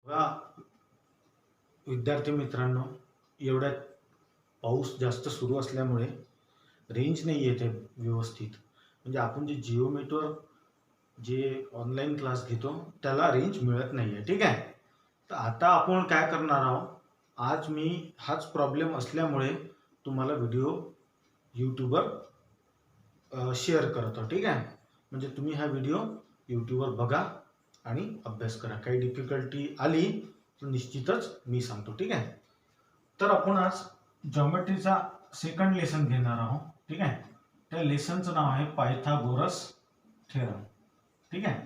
बघा विद्यार्थी मित्रांनो, एवढ्यात पाऊस जास्त सुरू असल्यामुळे रेंज नाही येते व्यवस्थित. म्हणजे आपण जे जिओमीटर जे ऑनलाईन क्लास घेतो त्याला रेंज मिळत नाही आहे. ठीक आहे. तर आता आपण काय करणार आहोत, आज मी हाच प्रॉब्लेम असल्यामुळे तुम्हाला व्हिडिओ यूट्यूबवर शेअर करतो. ठीक आहे. म्हणजे तुम्ही हा व्हिडिओ यूट्यूबवर बघा आणि अभ्यास करा. काही डिफिकल्टी आली तर निश्चितच मी सांगतो. ठीक आहे. तर आपण आज जॉमेट्रीचा सेकंड लेसन घेणार आहोत. ठीक आहे. त्या लेसनचं नाव आहे पायथागोरस थेरम. ठीक आहे.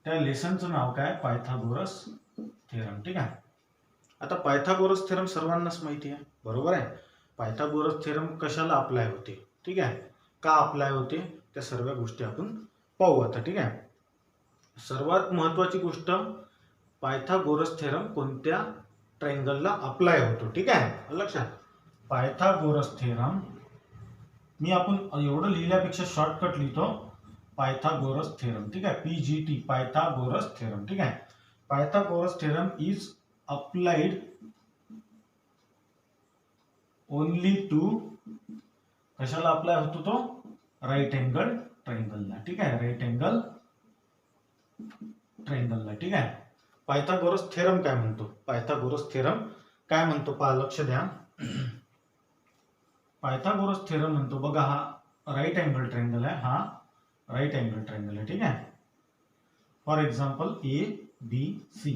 त्या लेसनचं नाव काय? Pythagoras theorem. ठीक आहे. आता पायथागोरस थेरम सर्वांनाच माहिती आहे, बरोबर आहे. पायथागोरस थेरम कशाला अप्लाय होते, ठीक आहे, का अप्लाय होते, त्या सर्व गोष्टी आपण पाहू आता. ठीक आहे. सर्वात महत्वाची गोष्ट, पायथागोरस थेरम कोणत्या ट्रायंगलला अप्लाय होतो. ठीक आहे. लक्षात, पायथागोरस थेरम मी आपण एवढं लिहिल्यापेक्षा शॉर्टकट लिहितो, पायथागोरस थेरम. ठीक आहे. PGT, Pythagoras theorem. ठीक आहे. Pythagoras theorem is applied only to, कशाला अप्लाय होतो तो? राईट अँगल ट्रायंगलला. ठीक आहे. राईट अँगल ट्रायंगलला. ठीक आहे. पायथागोरस थेरम काय म्हणतो? पायथागोरस थेरम काय म्हणतो पहा, लक्ष द्या. पायथागोरस थेरम म्हणतो बघा, हा राईट अँगल ट्रायंगल आहे, हा राईट अँगल ट्रायंगल आहे. ठीक आहे. फॉर एक्झाम्पल ABC,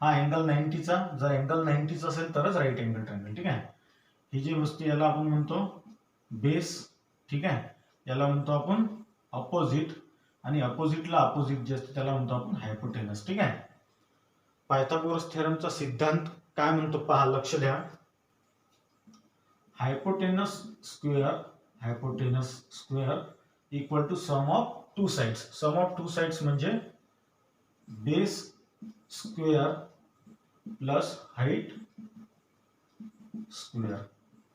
हा अँगल 90चा, जर अँगल 90चा असेल तरच राईट अँगल ट्रायंगल. ठीक आहे. ही जी वस्तू याला आपण म्हणतो बेस. ठीक आहे. याला म्हणतो आपण अपोजिट, आणि अपोजिटला अपोजिट जे असते त्याला म्हणतो आपण हायपोटेनस. ठीक आहे. पायथागोरस थेरमचा सिद्धांत काय म्हणतो पहा, लक्ष द्या. Hypotenuse square equal to sum of two sides. Sum of two sides म्हणजे base square plus height square.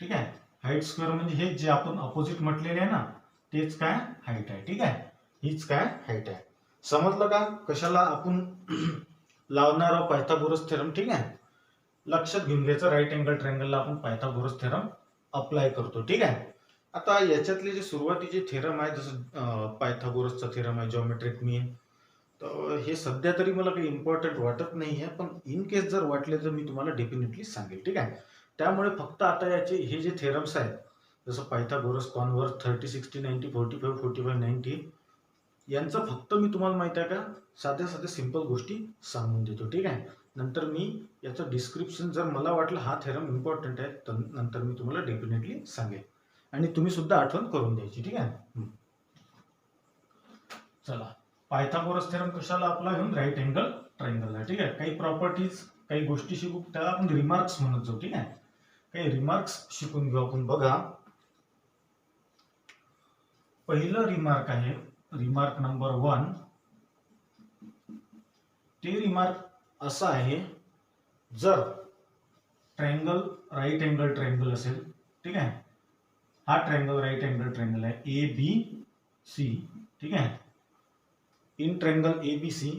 ठीक आहे. हाईट स्क्वेअर म्हणजे हे जे आपण अपोजिट म्हटलेले आहे ना, तेच काय? हाईट आहे. ठीक आहे. हीच काय? हाईट आहे. समजलं का कशाला आपण लावणार आहोत पायथागोरस थेरम? ठीक आहे. लक्षात घेऊन घ्यायचं, राईट अँगल ट्रायंगलला आपण पायथागोरस थेरम अप्लाय करतो. ठीक आहे. आता याच्यातले जे सुरुवातीचे थेरम आहे, जसं पायथागोरसचा थेरम आहे, जॉमेट्रिक मीन, तर हे सध्या तरी मला काही इम्पॉर्टंट वाटत नाही आहे, पण इन केस जर वाटले तर मी तुम्हाला डेफिनेटली सांगेल. ठीक आहे. त्यामुळे फक्त आता याचे हे जे थेरम्स आहेत, जसं पायथागोरस कॉन्व्हर्स 30, 60, 90, 45, 45, 90, यांचं फक्त मी तुम्हाला माहिती आहे का साध्या साध्या सिंपल गोष्टी सांगून देतो. ठीक आहे. नंतर मी याचं डिस्क्रिप्शन, जर मला वाटलं हा थेरम इम्पॉर्टंट आहे तर नंतर मी तुम्हाला डेफिनेटली सांगेल, आणि तुम्ही सुद्धा आठवण करून द्यायची. ठीक आहे. चला, पायथागोरस थेरम कशाला अप्लाय होऊन? राईट अँगल ट्रायंगलला. ठीक आहे. काही प्रॉपर्टीज, काही गोष्टी शिकू, त्याला आपण रिमार्क्स म्हणत जाऊ. ठीक आहे. काही रिमार्क्स शिकून घेऊ आपण. बघा, पहिलं रिमार्क आहे, रिमार्क नंबर 1. ते रिमार्क असं आहे, जर ट्रायंगल राईट अँगल ट्रायंगल असेल, ठीक आहे, हा ट्रायंगल राईट अँगल ट्रायंगल आहे ABC. ठीक आहे. In triangle ABC,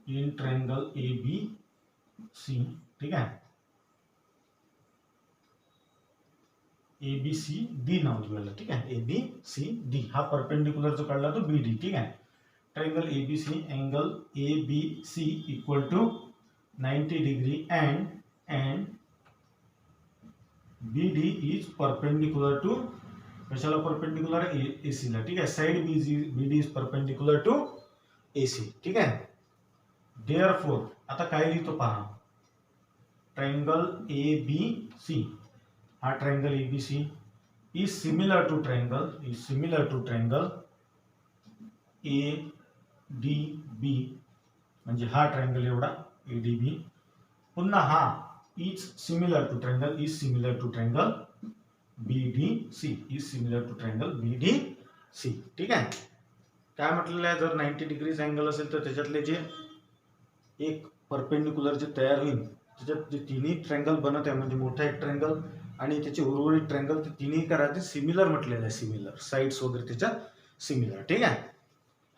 in triangle ABC, ठीक आहे, ABCD नाव दिलेलं. ठीक आहे. ABCD हा परपेंडिक्युलर जो काढला तो BD. ठीक आहे. Triangle ABC, angle ABC equal to 90 degree and BD is perpendicular to, कशाला परपेंडिक्युलर आहे? AC ला. ठीक आहे. Side BD is perpendicular to AC. ठीक आहे. देअरफॉर आता काय लिहितो पहा, ट्रायंगल ABC, हा triangle ABC is similar to triangle ADB, म्हणजे हा ट्रायंगल एवढा ADB. पुन्हा हा is similar to triangle BDC, is similar to triangle BDC. ठीक आहे. काय म्हटलेलं आहे, जर 90 डिग्रीज अँगल असेल तर त्याच्यातले जे एक परपेंडिक्युलर जे तयार होईल, त्याच्यात जे तिन्ही ट्रायंगल बनत आहे, म्हणजे मोठा एक ट्रायंगल आणि त्याचे उर्वरित ट्रायंगल, ते तिन्ही करायचे सिमिलर म्हटलेलं आहे, सिमिलर साइड्स वगैरे त्याच्यात सिमिलर. ठीक आहे.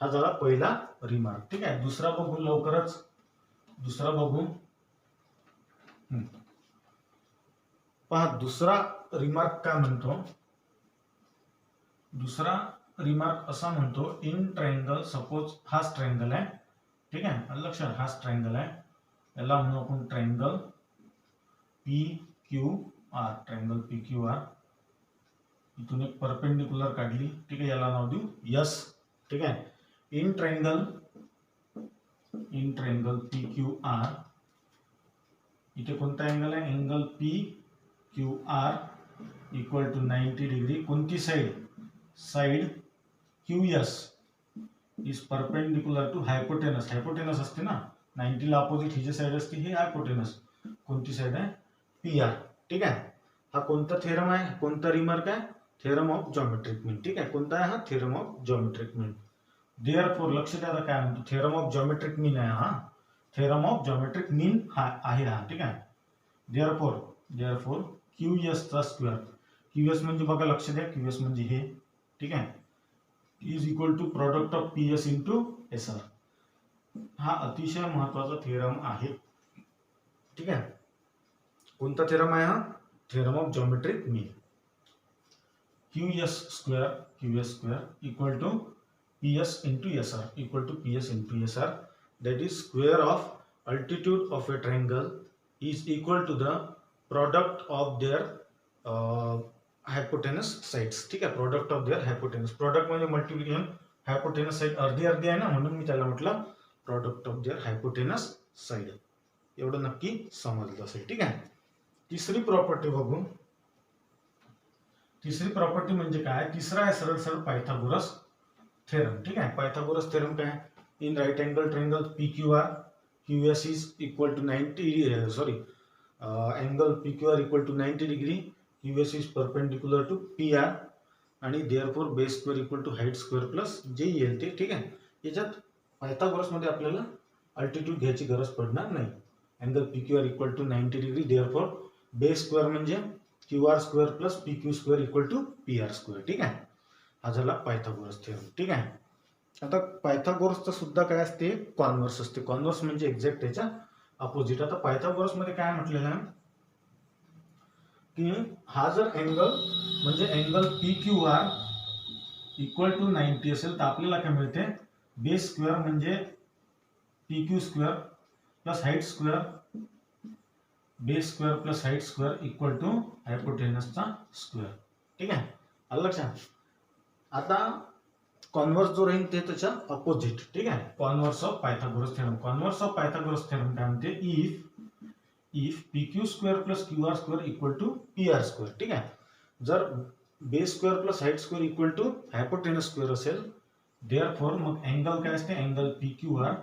हा झाला पहिला रिमार्क. ठीक आहे. दुसरा बघू लवकरच. दुसरा बघू. पहा दुसरा रिमार्क काय म्हणतो. दुसरा रिमार्क असा म्हणतो इन ट्रायंगल, सपोज हाच ट्रायंगल आहे, ठीक आहे, लक्षात हाच ट्रायंगल आहे, याला म्हणू आपण triangle P Q R, triangle P Q R. इथून एक परपेंडिक्युलर काढली, ठीक आहे, याला नाव देऊ यस, ठीक आहे. In triangle P Q R, इथे कोणता अँगल आहे, angle P Q R equal to 90 degree. कोणती side, side Q S is perpendicular to hypotenuse. Hypotenuse असते ना 90 ला अपोजिट ही जी साइड असते ही हायपोटेनस. कोणती साइड आहे, पी आर, ठीक आहे. हा कोणता थेरम आहे, कोणता रिमार्क आहे, थेरम ऑफ जॉमेट्रिक मीन, ठीक आहे. कोणता आहे हा, theorem of geometric mean. Therefore लक्ष द्या काय म्हणतो, थेरम ऑफ जॉमेट्रिक मीन आहे हा, थेरम ऑफ जॉमेट्रिक मीन हा आहे हा, ठीक आहे. देअरफॉर क्यू एस चा स्क्वेअर, क्यू एस म्हणजे बघा लक्ष द्या, क्यू एस म्हणजे हे, ठीक आहे, is equal to product of P S into S R. हा अतिशय महत्वाचा थेरम आहे, ठीक आहे. कोणता थेरम आहे हा, theorem of geometric mean. Q S square equal to P S into S R, equal to P S into S R. that is square of altitude of a triangle is equal to the product of their hypotenuse sides, ठीक आहे. product of their hypotenuse, product म्हणजे multiplication, hypotenuse side अर्धी अर्धी आहे ना, म्हणून मी त्याला म्हटलं product of their hypotenuse side. एवढं नक्की समजलं असेल, ठीक आहे. तिसरी प्रॉपर्टी बघू. तिसरी प्रॉपर्टी म्हणजे काय, तिसरा आहे सरळ सरळ पायथागोरस थेरम, ठीक आहे. पायथागोरस थेरम काय, in right angle triangle PQR, QS is equal to 90, angle PQR equal to 90 degree, QS is perpendicular to PR, आणि therefore base square equal to height square plus जे येईल ते, ठीक आहे. याच्यात पायथागोरस मध्ये आपल्याला अल्टिट्यूड घ्यायची गरज पडणार नाही. Angle PQR equal to 90 degree, therefore base square म्हणजे QR square plus PQ square equal to PR square, ठीक आहे. हा झाला पायथागोरस थेरम, ठीक आहे. आता पायथागोरसचं सुद्धा काय असते, कॉन्व्हर्स असते. कॉन्व्हर्स म्हणजे एक्झॅक्ट त्याच्या अपोजिट. आता पायथागोरस मध्ये काय म्हटलेलं आहे की हा जर अँगल म्हणजे angle P Q R equal to 90 असेल तर आपल्याला काय मिळते, बेस स्क्वेअर म्हणजे P Q square plus height square, base square plus height square equal to हायपोटेनसचा स्क्वेअर, ठीक आहे. आलं लक्षात. आता कॉन्व्हर्स जो राहील ते त्याच्या अपोजिट, ठीक आहे. Converse of Pythagoras theorem, converse of Pythagoras theorem काय म्हणते, if P Q square plus Q R square equal to P R square, ठीक आहे. जर base square plus height square equal to hypotenuse square असेल, therefore मग angle काय असते, angle P Q R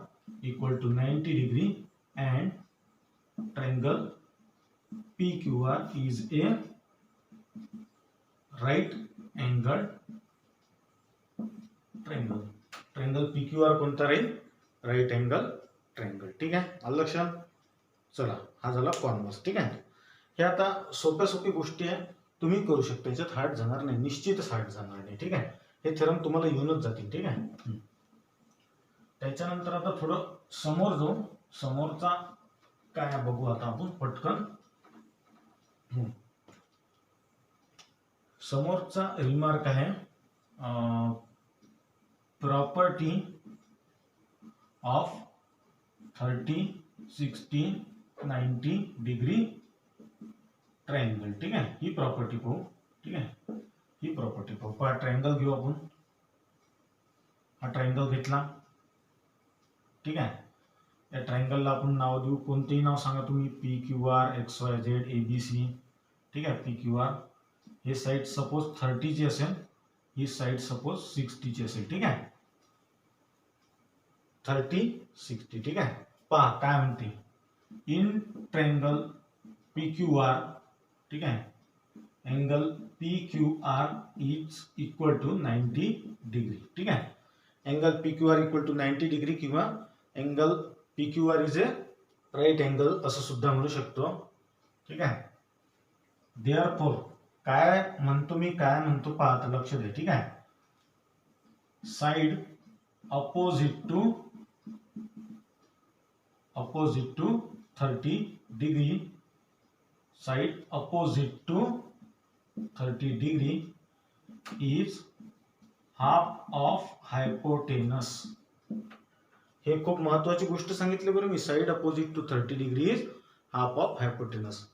equal to 90 degree and triangle P Q R is a right angle triangle. Triangle P Q R कोणता राहील, right angle triangle, ठीक आहे. आलं लक्षात. चला हा झाला कॉन्व्हर्स, ठीक आहे. हे आता सोप्या सोपी गोष्टी आहे, तुम्ही करू शकता, याच्यात हार्ड जाणार नाही, निश्चितच हार्ड जाणार नाही, ठीक आहे. हे थेरम तुम्हाला येऊनच जातील, ठीक आहे. त्याच्यानंतर आता थोडं समोर जाऊ, समोरचा काय बघू आता आपण पटकन. समोरचा रिमार्क आहे प्रॉपर्टी ऑफ 30, 60, 90 डिग्री ट्रायंगल, ठीक आहे. ही प्रॉपर्टी पाहू, ठीक आहे. ही प्रॉपर्टी पाहू. पहा ट्रायंगल घेऊ आपण. हा ट्रायंगल घेतला, ठीक आहे. या ट्रायंगलला आपण नाव देऊ, कोणतेही नाव सांगा तुम्ही, P Q R, X Y Z A B C, ठीक आहे. P Q R. हे साईड सपोज 30 ची असेल, ही साईड सपोज 60 ची असेल, ठीक आहे. 30, 60, ठीक आहे. पहा काय म्हणते, in triangle P Q R, ठीक आहे, angle P Q R is equal to 90 degree, ठीक आहे. Angle P Q R equal to 90 degree किंवा angle P Q R is a right angle असं सुद्धा म्हणू शकतो, ठीक आहे. देअरफॉर काय म्हणतो मी, काय म्हणतो पहा आता लक्ष द्या, ठीक आहे. Side opposite to opposite to 30 degree, side opposite to 30 degree is half of hypotenuse. हे खूप महत्वाची गोष्ट सांगितली बरं मी. Side opposite to 30 degree is half of hypotenuse.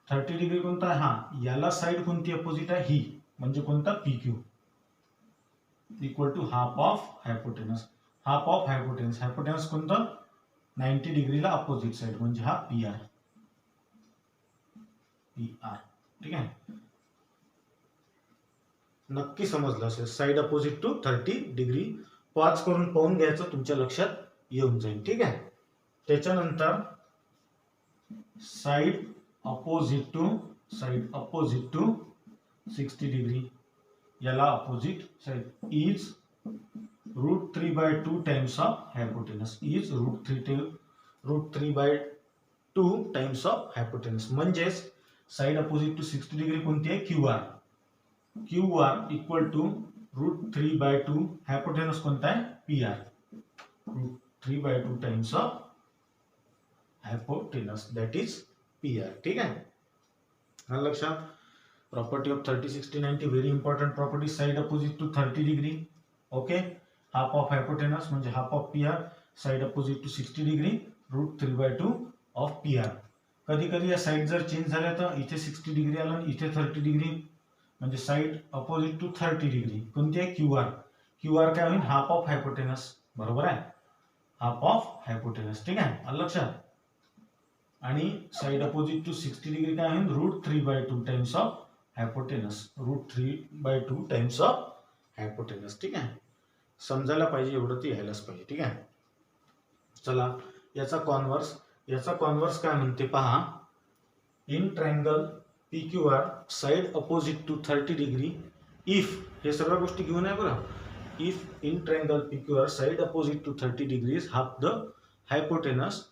30 degree कोणता आहे? हा, याला साइड कोणती अपोजिट आहे? ही, म्हणजे कोणता? PQ equal to half of hypotenuse. Half of hypotenuse, hypotenuse कोणतं? 90 डिग्रीला अपोजिट साइड, म्हणजे हा PR. ठीक आहे, नक्की समजलं असेल. Side opposite to 30 degree pause करून पाहून घ्यायचं, तुमच्या लक्षात येऊन जाईल. ठीक आहे, त्याच्यानंतर साइड अपोजिट टू 60 डिग्री, याला opposite side is √3/2 times of hypotenuse. Is √3/2 times of hypotenuse. म्हणजेच साइड अपोजिट टू 60 डिग्री कोणती आहे? QR equal to √3/2. हायपोटेनस कोणता आहे? PR. √3/2 times of hypotenuse, that is PR. ठीक आहे, हा लक्षात. Property of 30, 60, 90 very important property. Side opposite to 30 degree, okay, half of hypotenuse म्हणजे half of PR. Side opposite to 60 degree √3/2 of PR. कधी कधी या साइड जर चेंज झाल्या तर इथे 60 डिग्री आलं आणि इथे 30 डिग्री, म्हणजे साइड अपोजिट टू 30 डिग्री कोणती आहे? QR काय होईल? Half of hypotenuse. बरोबर आहे, हाफ ऑफ हायपोटेनस. ठीक आहे, आलं लक्षात. आणि साइड अपोजिट टू 60 डिग्री काय होईल? √3/2 times of hypotenuse. √3/2 times of hypotenuse. ठीक आहे, समजायला पाहिजे, एवढं ते यायलाच पाहिजे. ठीक आहे, चला याचा कॉन्व्हर्स काय म्हणते पहा. In triangle PQR side opposite to 30 degree if, हे सर्व गोष्टी घेऊन आहे बरं. If in triangle PQR side opposite to 30 degree is half the hypotenuse,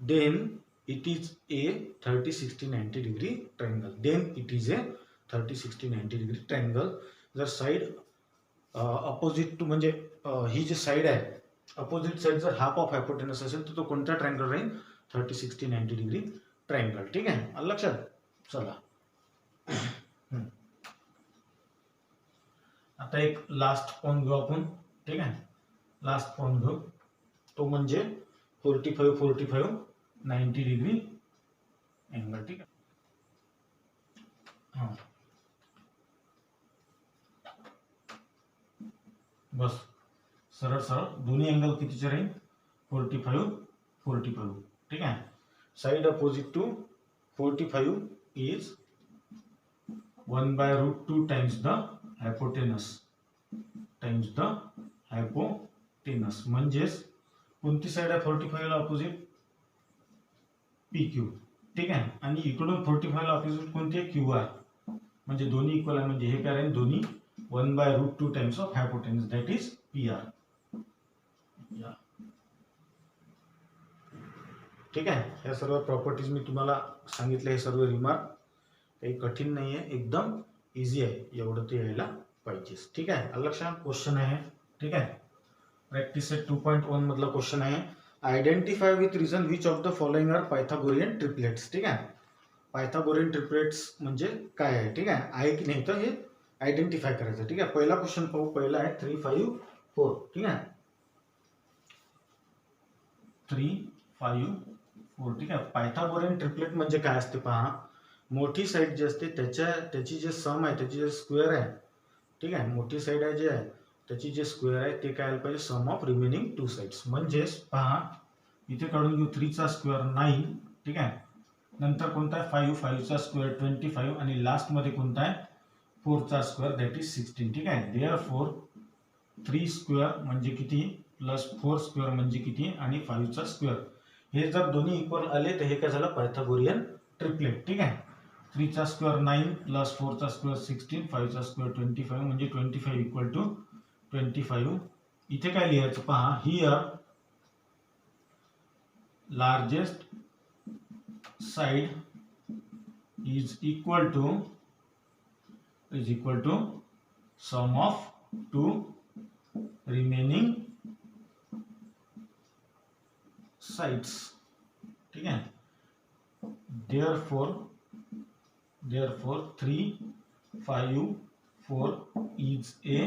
then it is a 30, 60, 90 degree triangle. Then it is a 30, 60, 90 degree triangle. जर side opposite to म्हणजे ही जी side आहे, अपोजिट साइड जर हाफ ऑफ हायपोटेनस असेल तर तो कोणता triangle राहील? 30, 60, 90 डिग्री ट्रायंगल. ठीक आहे, आलं लक्षात. चला आता एक लास्ट पॉइंट घेऊ आपण. ठीक आहे, लास्ट पॉइंट घेऊ, तो म्हणजे 45, 90 डिग्री एंगल. ठीक आहे, हा बस सरळ सरळ दोन्ही एंगल कितीचे राहील? 45. ठीक आहे, side opposite to 45 is 1/√2 times the hypotenuse. म्हणजेच कोणती साइड आहे 45 ला अपोजिट? PQ. ठीक आहे, आणि इकडून 45 ला अपोजिट कोणती आहे? QR. म्हणजे दोन्ही इक्वल आहे, म्हणजे हे काय राहील? दोन्ही 1/√2 times of hypotenuse, that is PR. ठीक आहे, ह्या सर्व प्रॉपर्टीज मी तुम्हाला सांगितले. हे सर्व रिमार्क काही कठीण नाही आहे, एकदम इझी आहे, एवढं ते यायला पाहिजेच. ठीक आहे, आलं लक्षात. क्वेश्चन आहे. ठीक आहे, प्रॅक्टिस सेट 2.1 मधला क्वेश्चन आहे. Identify with reason which of the following are Pythagorean triplets. ठीक आहे, पायथागोरियन ट्रिपलेट्स म्हणजे काय आहे? ठीक आहे की नाही, तर हे आयडेंटिफाय करायचं. ठीक आहे, पहिला क्वेश्चन पाहू. पहिला आहे 3, 5, 4. ठीक आहे, 3, 5, 4. ठीक आहे, पायथागोरियन ट्रिपलेट म्हणजे काय असते पहा. मोठी साइड जी असते त्याची जे सम आहे, त्याची जे स्क्वेअर आहे. ठीक आहे, मोठी साइड आहे जे आहे त्याची जे स्क्वेअर आहे ते काय आलं पाहिजे? सम ऑफ रिमेनिंग 2 साइड्स. म्हणजेच पहा, इथे काढून घेऊ 3 चा स्क्वेअर 9. ठीक आहे, नंतर कोणता आहे? 5 चा स्क्वेअर 25 आणि लास्ट मध्ये कोणता आहे? 4 चा स्क्वेअर, दॅट इज 16. ठीक आहे, देअरफॉर 3 स्क्वेअर म्हणजे किती? प्लस 4 स्क्वेअर म्हणजे किती? आणि 5 चा स्क्वेअर. हे जर दोन्ही इक्वल आले तर हे काय झालं? Pythagorean triplet. ठीक आहे, 3 चा स्क्वेअर 9 प्लस 4 चा स्क्वेअर 16, 5 चा स्क्वेअर 25 म्हणजे 25 इक्वल टू 25. इथे काय लिहायचं पहा. Here largest side is equal to sum of 2 remaining sides, ठीक है। therefore 3 5 4 is a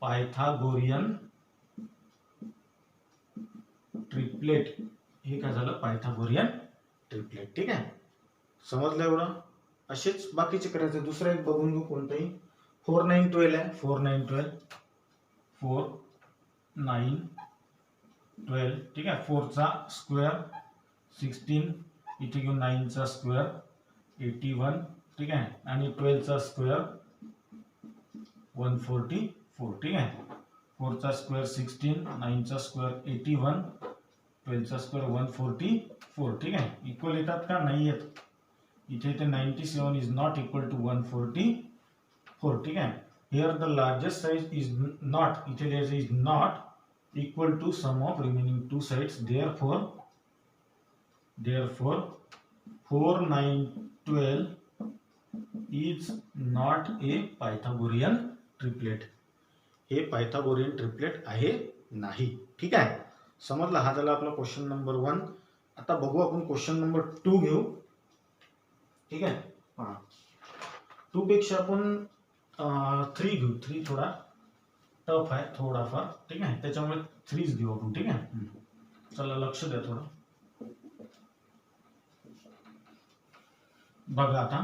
Pythagorean triplet. हे काय झालं, पायथागोरियन ट्रिपलेट, ठीक आहे. समजलं एवढं. असेच बाकीचे करायचे. दुसरं एक बघून घेऊ कोणतंही. 4 9 12 आहे. 4 9 12 4 9 12, ठीक आहे. 4 चा स्क्वेअर 16, इथे घेऊ 9 चा स्क्वेअर 81, ठीक आहे. आणि 12 चा स्क्वेअर 144, ठीक आहे. 4 चा स्क्वेअर 16, 9 चा स्क्वेअर 81, 12 चा स्क्वेअर 144, ठीक आहे. इक्वल येतात का, नाही येत. इथे 97 इज नॉट इक्वल टू 144, ठीक आहे. Here the largest size is not, इथे लिहायचं is not equal to sum of remaining two sides. therefore 4 9 12 is not a Pythagorean triplet. हे पायथागोरियन ट्रिपलेट आहे नाही, ठीक आहे. समजलं. हा झाला आपला क्वेश्चन नंबर 1. आता बघू आपण क्वेश्चन नंबर 2 घेऊ, ठीक आहे. 2 पेक्षा आपण 3 घेऊ. 3 थोडा टफ आहे थोडाफार, ठीक आहे. त्याच्यामुळे 3च घेऊ आपण, ठीक आहे. चला लक्ष द्या थोडं. बघा आता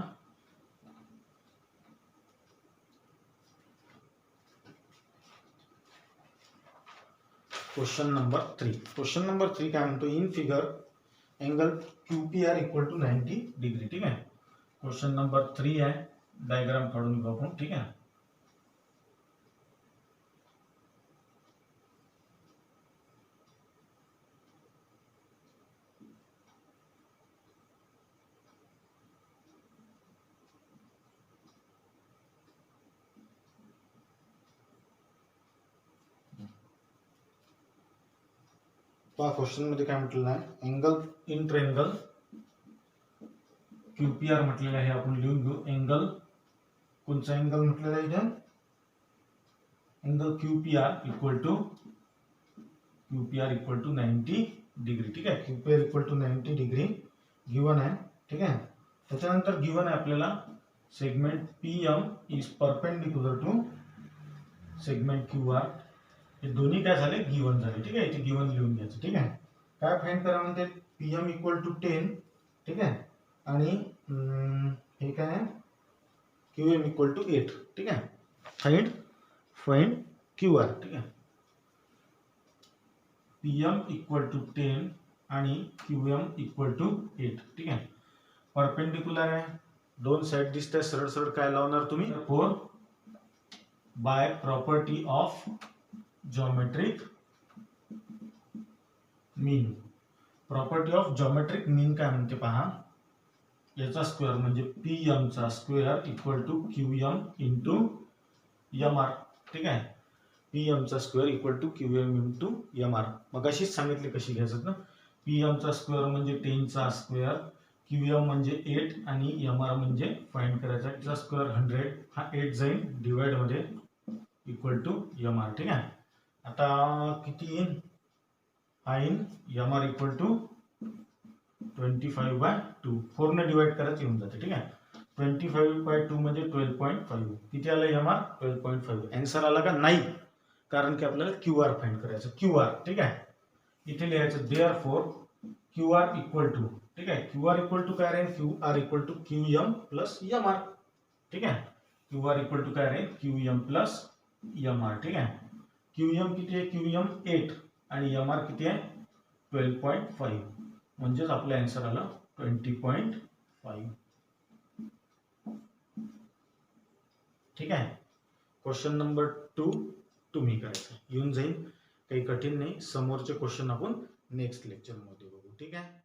क्वेश्चन नंबर 3. क्वेश्चन नंबर 3 काय म्हणतो, in figure angle QPR equal to 90 degree, ठीक आहे. क्वेश्चन नंबर 3 आहे. डायग्राम काढून घेऊ आपण, ठीक आहे. पहा क्वेश्चन मध्ये काय म्हटलेलं आहे, एंगल इन ट्रायंगल QPR म्हटलेलं आहे. आपण लिहून घेऊ. एंगल कोणचा एंगल म्हटलेला आहे इथे, angle QPR equal to 90 degree, ठीक आहे. QPR equal to 90 degree given आहे, ठीक आहे. त्याच्यानंतर गिवन आहे आपल्याला segment PM is perpendicular to segment QR. हे दोन्ही काय झाले, गिवन झाले, ठीक आहे. इथे गिवन लिहून घ्यायचं, ठीक आहे. काय फाइंड करा म्हणते, PM इक्वल टू 10, ठीक आहे. आणि हे काय आहे, QM इक्वल टू 8, ठीक आहे. फाइंड QR, ठीक आहे. PM इक्वल टू 10 आणि QM इक्वल टू 8, ठीक आहे. परपेंडिक्युलर आहे, दोन साइड दिसतात सरळ सरळ. काय लावणार तुम्ही, 4 by property of geometric mean. Property of geometric mean काय म्हणते पहा, याचा स्क्वेअर म्हणजे PM चा square equal to QM into MR, ठीक आहे. PM चा square equal to QM into MR. मग अशीच सांगितली कशी घ्यायचं ना. PM चा स्क्वेअर म्हणजे 10 चा स्क्वेअर, QM म्हणजे 8 आणि MR म्हणजे फाइंड करायचा. त्याचा स्क्वेअर 100, हा 8 जाईल डिवाइड मध्ये इक्वल टू MR, ठीक आहे. आता किती येईल, हा येईल MR इक्वल टू 25/2. 4 ने डिवाइड करायचं येऊन जाते, ठीक आहे. 25/2 म्हणजे 12.5. किती आलं MR, 12.5. आन्सर आला का, नाही, कारण की आपल्याला QR फाइंड करायचं. QR, ठीक आहे. इथे लिहायचं therefore QR इक्वल टू, ठीक आहे. QR इक्वल टू काय राहील, QR equal to QM plus MR, ठीक आहे. QR इक्वल टू काय राहील, QM प्लस MR, ठीक आहे. QM किती आहे, QM 8 आणि MR किती आहे, 12.5. म्हणजेच आपलं आन्सर आलं 20.5, ठीक आहे. क्वेश्चन नंबर 2 तुम्ही करायचं, येऊन जाईल, काही कठीण नाही. समोरचे क्वेश्चन आपण नेक्स्ट लेक्चर मध्ये बघू, ठीक आहे.